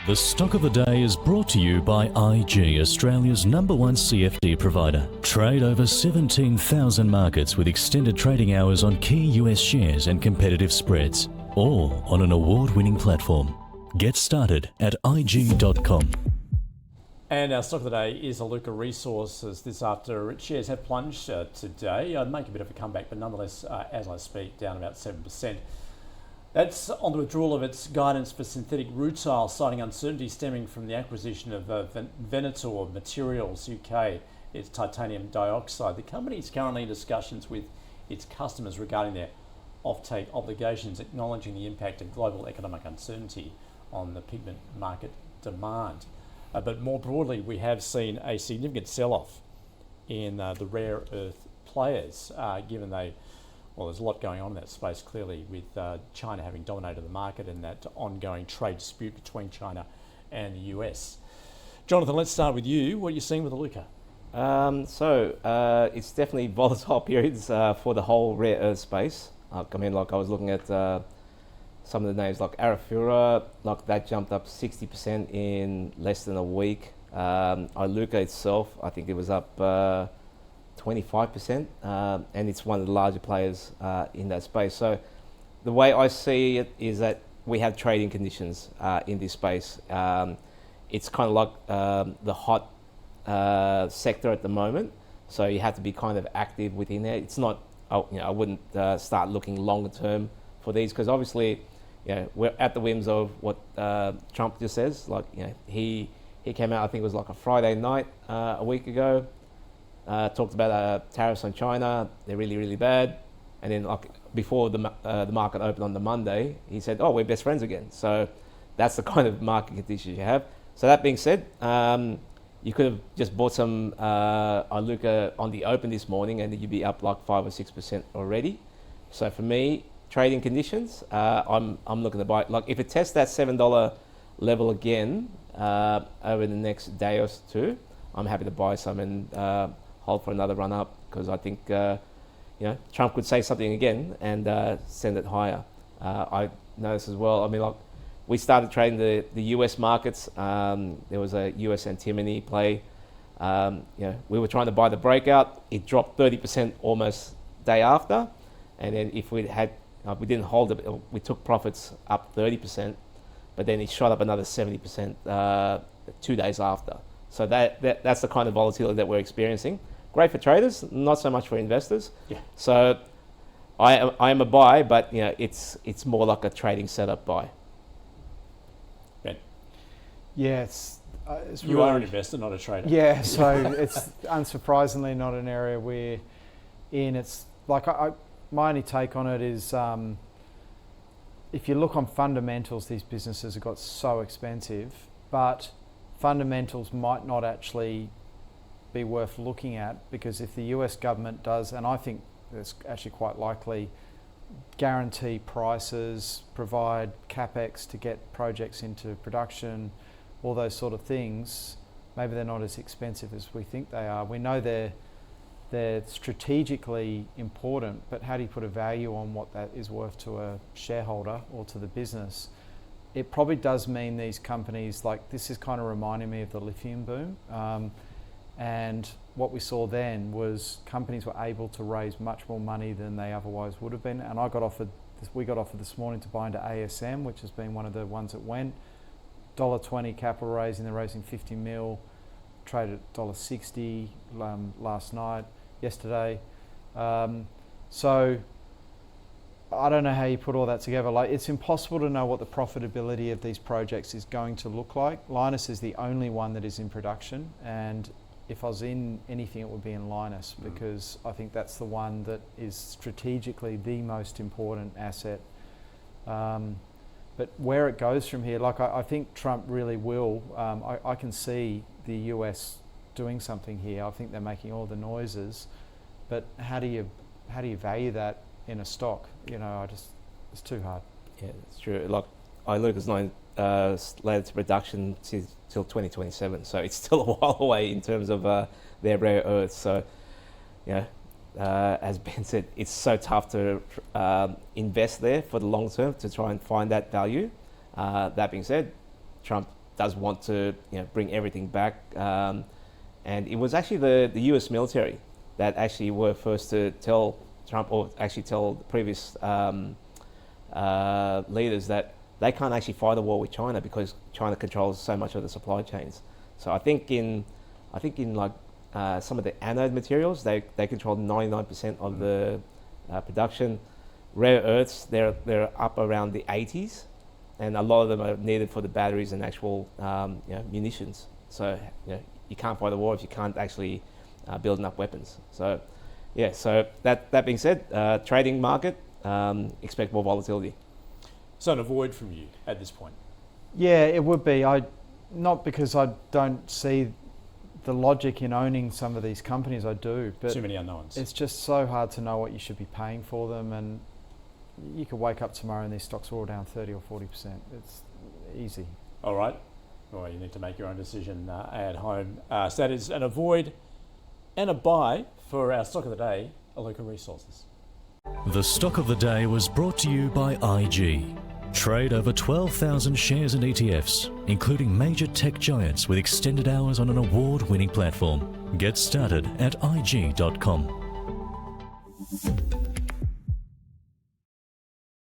The Stock of the Day is brought to you by IG, Australia's #1 CFD provider. Trade over 17,000 markets with extended trading hours on key US shares and competitive spreads, all on an award-winning platform. Get started at IG.com. And our stock of the day is Iluka Resources. This after shares have plunged today. I'd make a bit of a comeback, but nonetheless, as I speak, down about 7%. That's on the withdrawal of its guidance for synthetic rutile, citing uncertainty stemming from the acquisition of Venator Materials UK, its titanium dioxide. The company is currently in discussions with its customers regarding their offtake obligations, acknowledging the impact of global economic uncertainty on the pigment market demand. But more broadly, we have seen a significant sell-off in the rare earth players, given there's a lot going on in that space, clearly, with China having dominated the market and that ongoing trade dispute between China and the US. Jonathan, let's start with you. What are you seeing with Iluka? It's definitely volatile periods for the whole rare earth space. I was looking at some of the names like Arafura, that jumped up 60% in less than a week. Iluka itself, I think it was up 25%, and it's one of the larger players in that space. So the way I see it is that we have trading conditions in this space. It's kind of like the hot sector at the moment, so you have to be kind of active within there. It's not, I wouldn't start looking longer term for these, because obviously, we're at the whims of what Trump just says. He came out, I think it was like a Friday night a week ago, talked about tariffs on China. They're really, really bad. And then before the market opened on the Monday, he said, we're best friends again. So that's the kind of market conditions you have. So that being said, you could have just bought some Iluka on the open this morning and you'd be up like 5 or 6% already. So for me, trading conditions, I'm looking to buy. If it tests that $7 level again over the next day or two, I'm happy to buy some and hold for another run up, because I think Trump could say something again and send it higher. I noticed as well. We started trading the US markets. There was a US antimony play. We were trying to buy the breakout. It dropped 30% almost day after, and then if we didn't hold it, we took profits up 30%, but then it shot up another 70% 2 days after. So that's the kind of volatility that we're experiencing. Great for traders, not so much for investors. Yeah. So I am a buy, but it's more like a trading setup buy. Ben? Yeah, it's you really, are an investor, not a trader. Yeah, so it's unsurprisingly not an area we're in. It's like my only take on it is, if you look on fundamentals, these businesses have got so expensive, but fundamentals might not actually be worth looking at, because if the US government does, and I think it's actually quite likely, guarantee prices, provide capex to get projects into production, all those sort of things, maybe they're not as expensive as we think they are. We know they're strategically important, but how do you put a value on what that is worth to a shareholder or to the business? It probably does mean these companies, this is kind of reminding me of the lithium boom. And what we saw then was companies were able to raise much more money than they otherwise would have been. And we got offered this morning to buy into ASM, which has been one of the ones that went. $1.20 capital raising, they're raising 50 mil, traded at $1.60 last night, yesterday. So I don't know how you put all that together. It's impossible to know what the profitability of these projects is going to look like. Lynas is the only one that is in production, and if I was in anything, it would be in Lynas, because I think that's the one that is strategically the most important asset. But where it goes from here, I think Trump really will. I can see the US doing something here. I think they're making all the noises, but how do you value that in a stock? It's too hard. Yeah, it's true. Iluka's not slated to production till 2027, so it's still a while away in terms of their rare earths. So, as Ben said, it's so tough to invest there for the long term to try and find that value. That being said, Trump does want to bring everything back. And it was actually the US military that actually were first to tell Trump, or actually tell the previous leaders, that they can't actually fight a war with China because China controls so much of the supply chains. So I think in like some of the anode materials, they control 99% of the production. Rare earths, they're up around the 80s, and a lot of them are needed for the batteries and actual munitions. So you can't fight a war if you can't actually build enough weapons. So yeah, so that being said, trading market, expect more volatility. So an avoid from you at this point? Yeah, it would be. Not because I don't see the logic in owning some of these companies, I do. But too many unknowns. It's just so hard to know what you should be paying for them, and you could wake up tomorrow and these stocks are all down 30 or 40%. It's easy. All right. Well, you need to make your own decision at home. So that is an avoid and a buy for our stock of the day, Iluka Resources. The stock of the day was brought to you by IG. Trade over 12,000 shares and ETFs, including major tech giants with extended hours on an award-winning platform. Get started at IG.com.